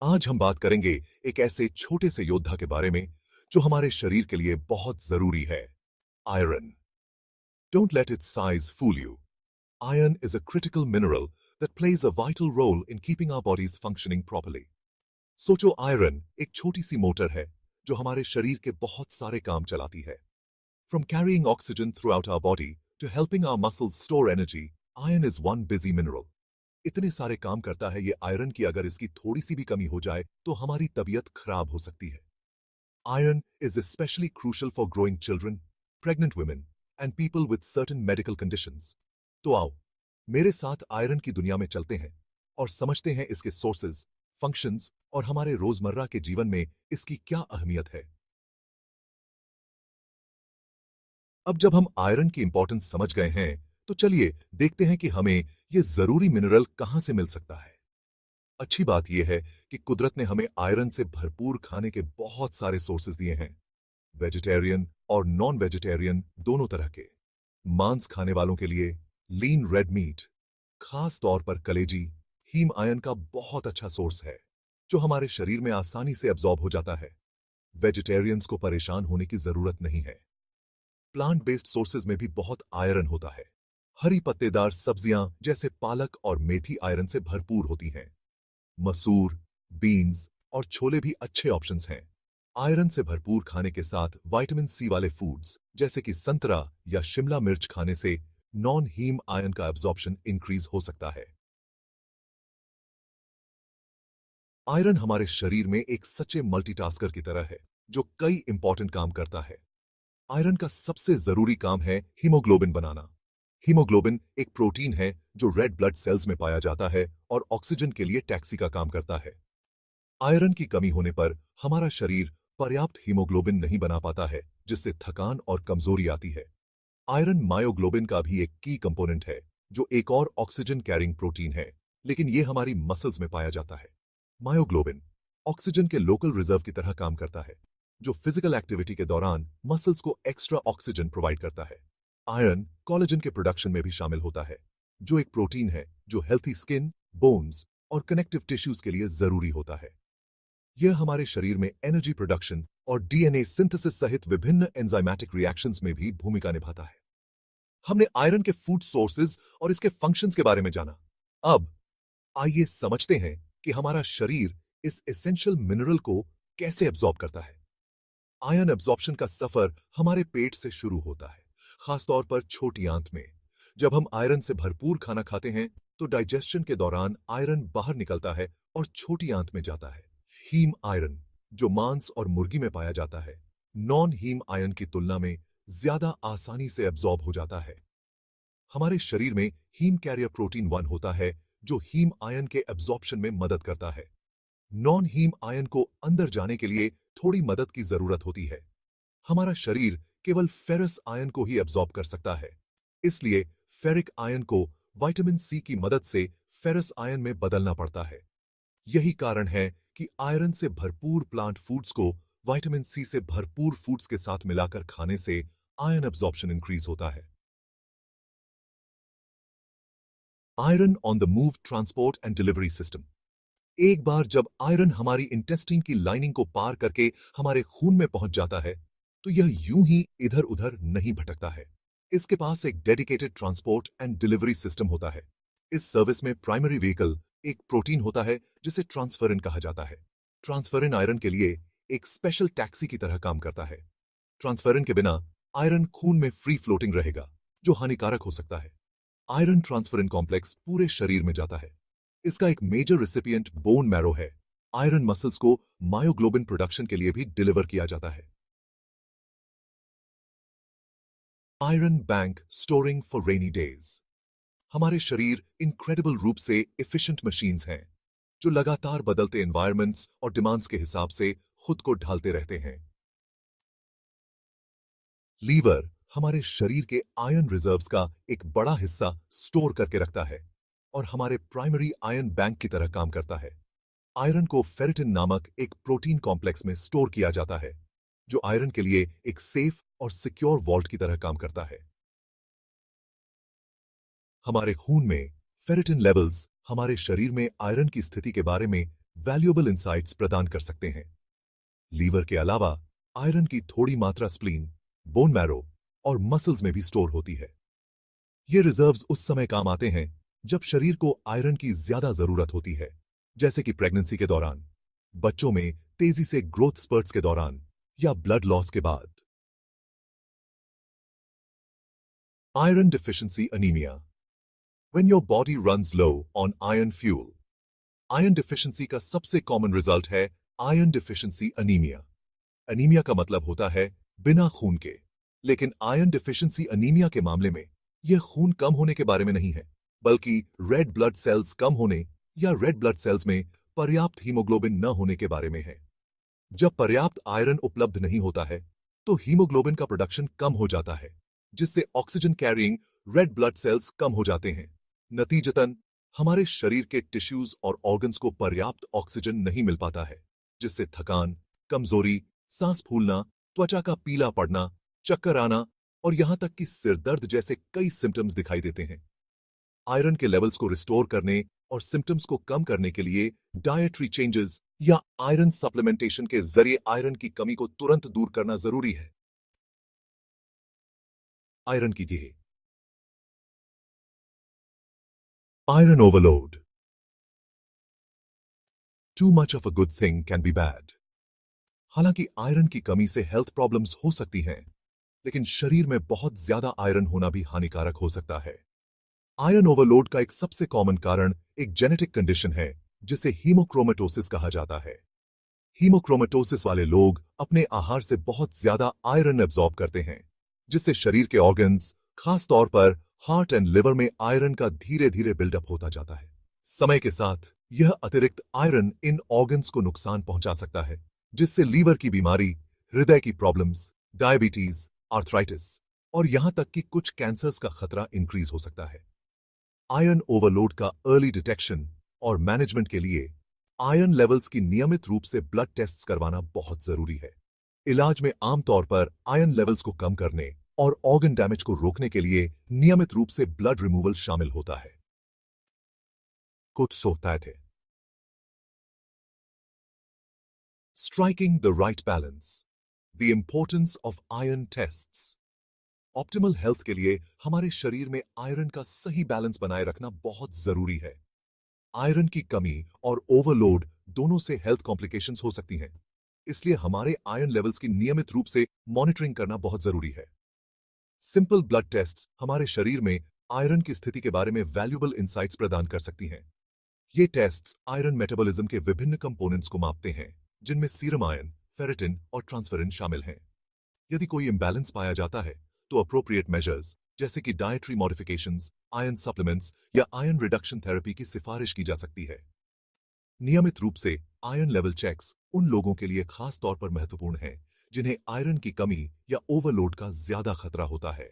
आज हम बात करेंगे एक ऐसे छोटे से योद्धा के बारे में जो हमारे शरीर के लिए बहुत जरूरी है। Iron. Don't let its size fool you. Iron is a critical mineral that plays a vital role in keeping our bodies functioning properly. सोचो, आयरन एक छोटी सी मोटर है जो हमारे शरीर के बहुत सारे काम चलाती है। From carrying oxygen throughout our body to helping our muscles store energy, iron is one busy mineral. इतने सारे काम करता है ये आयरन की अगर इसकी थोड़ी सी भी कमी हो जाए तो हमारी तबीयत खराब हो सकती है। Iron is especially crucial for growing children, pregnant women and people with certain medical conditions. तो आओ मेरे साथ आयरन की दुनिया में चलते हैं और समझते हैं इसके सोर्सेज, फंक्शंस और हमारे रोजमर्रा के जीवन में इसकी क्या अहमियत है। अब जब हम आयरन की इंपॉर्टेंस समझ गए हैं तो चलिए देखते हैं कि हमें यह जरूरी मिनरल कहां से मिल सकता है। अच्छी बात यह है कि कुदरत ने हमें आयरन से भरपूर खाने के बहुत सारे सोर्सेज दिए हैं। वेजिटेरियन और नॉन वेजिटेरियन दोनों तरह के। मांस खाने वालों के लिए लीन रेड मीट, खास तौर पर कलेजी, हीम आयरन का बहुत अच्छा सोर्स है जो हमारे शरीर में आसानी से एब्जॉर्ब हो जाता है। वेजिटेरियंस को परेशान होने की जरूरत नहीं है। प्लांट बेस्ड सोर्सेज में भी बहुत आयरन होता है। हरी पत्तेदार सब्जियां जैसे पालक और मेथी आयरन से भरपूर होती हैं। मसूर, बीन्स और छोले भी अच्छे ऑप्शंस हैं। आयरन से भरपूर खाने के साथ विटामिन सी वाले फूड्स जैसे कि संतरा या शिमला मिर्च खाने से नॉन हीम आयरन का एब्जॉर्प्शन इंक्रीज हो सकता है। आयरन हमारे शरीर में एक सच्चे मल्टीटास्कर की तरह है जो कई इंपॉर्टेंट काम करता है। आयरन का सबसे जरूरी काम है हीमोग्लोबिन बनाना। हीमोग्लोबिन एक प्रोटीन है जो रेड ब्लड सेल्स में पाया जाता है और ऑक्सीजन के लिए टैक्सी का काम करता है। आयरन की कमी होने पर हमारा शरीर पर्याप्त हीमोग्लोबिन नहीं बना पाता है जिससे थकान और कमजोरी आती है। आयरन मायोग्लोबिन का भी एक की कंपोनेंट है जो एक और ऑक्सीजन कैरिंग प्रोटीन है, लेकिन यह हमारी मसल्स में पाया जाता है। मायोग्लोबिन ऑक्सीजन के लोकल रिजर्व की तरह काम करता है जो फिजिकल एक्टिविटी के दौरान मसल्स को एक्स्ट्रा ऑक्सीजन प्रोवाइड करता है। आयरन कोलेजन के प्रोडक्शन में भी शामिल होता है जो एक प्रोटीन है जो हेल्थी स्किन, बोन्स और कनेक्टिव टिश्यूज के लिए जरूरी होता है। यह हमारे शरीर में एनर्जी प्रोडक्शन और डीएनए सिंथेसिस सहित विभिन्न एंजाइमेटिक रिएक्शंस में भी भूमिका निभाता है। हमने आयरन के फूड सोर्सेज और इसके फंक्शंस के बारे में जाना। अब आइए समझते हैं कि हमारा शरीर इस एसेंशियल मिनरल को कैसे एब्जॉर्ब करता है। आयरन एब्जॉर्प्शन का सफर हमारे पेट से शुरू होता है, खासतौर पर छोटी आंत में। जब हम आयरन से भरपूर खाना खाते हैं तो डाइजेशन के दौरान आयरन बाहर निकलता है और छोटी आंत में जाता है। हीम आयरन जो मांस और मुर्गी में पाया जाता है, नॉन हीम आयरन की तुलना में ज्यादा आसानी से एब्जॉर्ब हो जाता है। हमारे शरीर में हीम कैरियर प्रोटीन 1 होता है जो हीम आयरन के एब्जॉर्प्शन में मदद करता है। नॉन हीम आयरन को अंदर जाने के लिए थोड़ी मदद की जरूरत होती है। हमारा शरीर केवल फेरस आयरन को ही एब्जॉर्ब कर सकता है, इसलिए फेरिक आयरन को विटामिन सी की मदद से फेरस आयरन में बदलना पड़ता है। यही कारण है कि आयरन से भरपूर प्लांट फूड्स को विटामिन सी से भरपूर फूड्स के साथ मिलाकर खाने से आयरन एब्जॉर्प्शन इंक्रीज होता है। Iron on the move transport and delivery system. एक बार जब आयरन हमारी इंटेस्टाइन की लाइनिंग को पार करके हमारे खून में पहुंच जाता है तो यह यूं ही इधर उधर नहीं भटकता है। इसके पास एक dedicated transport and delivery system होता है। इस सर्विस में प्राइमरी व्हीकल एक प्रोटीन होता है जिसे ट्रांसफेरिन कहा जाता है। ट्रांसफेरिन आयरन के लिए एक स्पेशल टैक्सी की तरह काम करता है। ट्रांसफेरिन के बिना आयरन खून में फ्री फ्लोटिंग रहेगा जो हानिकारक हो सकता है। आयरन ट्रांसफेरिन कॉम्प्लेक्स पूरे शरीर में जाता है। इसका एक मेजर रिसिपिएंट बोन मैरो है। आयरन मसल्स को मायोग्लोबिन प्रोडक्शन के लिए भी डिलीवर किया जाता है। Iron bank storing for rainy days. हमारे शरीर इनक्रेडिबल रूप से एफिशिएंट मशीन्स हैं जो लगातार बदलते एनवायरनमेंट्स और डिमांड्स के हिसाब से खुद को ढालते रहते हैं। लीवर हमारे शरीर के आयरन रिजर्व्स का एक बड़ा हिस्सा स्टोर करके रखता है और हमारे प्राइमरी आयरन बैंक की तरह काम करता है। आयरन को फेरिटिन नामक एक प्रोटीन कॉम्प्लेक्स में स्टोर किया जाता है जो आयरन के लिए एक सेफ और सिक्योर वॉल्ट की तरह काम करता है। हमारे खून में फेरिटिन लेवल्स हमारे शरीर में आयरन की स्थिति के बारे में वैल्यूएबल इंसाइट्स प्रदान कर सकते हैं। लीवर के अलावा आयरन की थोड़ी मात्रा स्प्लीन, बोन मैरो और मसल्स में भी स्टोर होती है। ये रिजर्व्स उस समय काम आते हैं जब शरीर को आयरन की ज्यादा जरूरत होती है, जैसे कि प्रेगनेंसी के दौरान, बच्चों में तेजी से ग्रोथ स्पर्ट्स के दौरान या ब्लड लॉस के बाद। Iron deficiency anaemia. When your body runs low on iron fuel. Iron deficiency का सबसे कॉमन रिजल्ट है आयरन डिफिशिएंसी अनीमिया। अनीमिया का मतलब होता है बिना खून के, लेकिन आयरन डिफिशिएंसी अनीमिया के मामले में यह खून कम होने के बारे में नहीं है, बल्कि रेड ब्लड सेल्स कम होने या रेड ब्लड सेल्स में पर्याप्त हीमोग्लोबिन न होने के बारे में है। जब पर्याप्त आयरन उपलब्ध नहीं होता है, तो हीमोग्लोबिन का प्रोडक्शन कम हो जाता है, जिससे oxygen carrying red blood cells कम हो जाते हैं। नतीजतन हमारे शरीर के टिश्यूज और ऑर्गन्स को पर्याप्त ऑक्सीजन नहीं मिल पाता है, जिससे थकान, कमजोरी, सांस फूलना, त्वचा का पीला पड़ना, चक्कर आना और यहां तक कि सिर दर्द जैसे कई सिम्टम्स दिखाई देते हैं। आयरन के लेवल्स को रिस्टोर करने और सिम्टम्स को कम करने के लिए डाइटरी चेंजेस या आयरन सप्लीमेंटेशन के जरिए आयरन की कमी को तुरंत दूर करना जरूरी है। आयरन की गिहे। Iron overload. Too much of a good thing can be bad. हालांकि आयरन की कमी से हेल्थ प्रॉब्लम्स हो सकती हैं, लेकिन शरीर में बहुत ज्यादा आयरन होना भी हानिकारक हो सकता है। आयरन ओवरलोड का एक सबसे कॉमन कारण एक जेनेटिक कंडीशन है जिसे हीमोक्रोमेटोसिस कहा जाता है। हीमोक्रोमेटोसिस वाले लोग अपने आहार से बहुत ज्यादा आयरन एब्जॉर्ब करते हैं, जिससे शरीर के ऑर्गन्स, खास तौर पर हार्ट एंड लिवर में आयरन का धीरे धीरे बिल्डअप होता जाता है। समय के साथ यह अतिरिक्त आयरन इन ऑर्गन्स को नुकसान पहुंचा सकता है, जिससे लीवर की बीमारी, हृदय की प्रॉब्लम्स, डायबिटीज, आर्थराइटिस और यहां तक कि कुछ कैंसर्स का खतरा इंक्रीज हो सकता है। आयरन ओवरलोड का अर्ली डिटेक्शन और मैनेजमेंट के लिए आयरन लेवल्स की नियमित रूप से ब्लड टेस्ट्स करवाना बहुत जरूरी है। इलाज में आमतौर पर आयरन लेवल्स को कम करने और ऑर्गन डैमेज को रोकने के लिए नियमित रूप से ब्लड रिमूवल शामिल होता है। कुछ सोचता है। Striking the right balance. The importance of iron tests. Optimal health के लिए हमारे शरीर में आयरन का सही बैलेंस बनाए रखना बहुत जरूरी है। आयरन की कमी और ओवरलोड दोनों से हेल्थ कॉम्प्लिकेशंस हो सकती हैं, इसलिए हमारे आयरन लेवल्स की नियमित रूप से मॉनिटरिंग करना बहुत जरूरी है। सिंपल ब्लड टेस्ट्स हमारे शरीर में आयरन की स्थिति के बारे में वैल्यूएबल इंसाइट्स प्रदान कर सकती हैं। ये टेस्ट्स आयरन मेटाबॉलिज्म के विभिन्न कंपोनेंट्स को मापते हैं, जिनमें सीरम आयरन, फेरिटिन और ट्रांसफेरिन शामिल हैं। यदि कोई इम्बैलेंस पाया जाता है, तो अप्रोप्रिएट मेजर्स जैसे कि डाइटरी मॉडिफिकेशंस, आयरन सप्लीमेंट्स या आयरन रिडक्शन थेरेपी की सिफारिश की जा सकती है। नियमित रूप से आयरन लेवल चेक्स उन लोगों के लिए खास तौर पर महत्वपूर्ण हैं जिन्हें आयरन की कमी या ओवरलोड का ज्यादा खतरा होता है।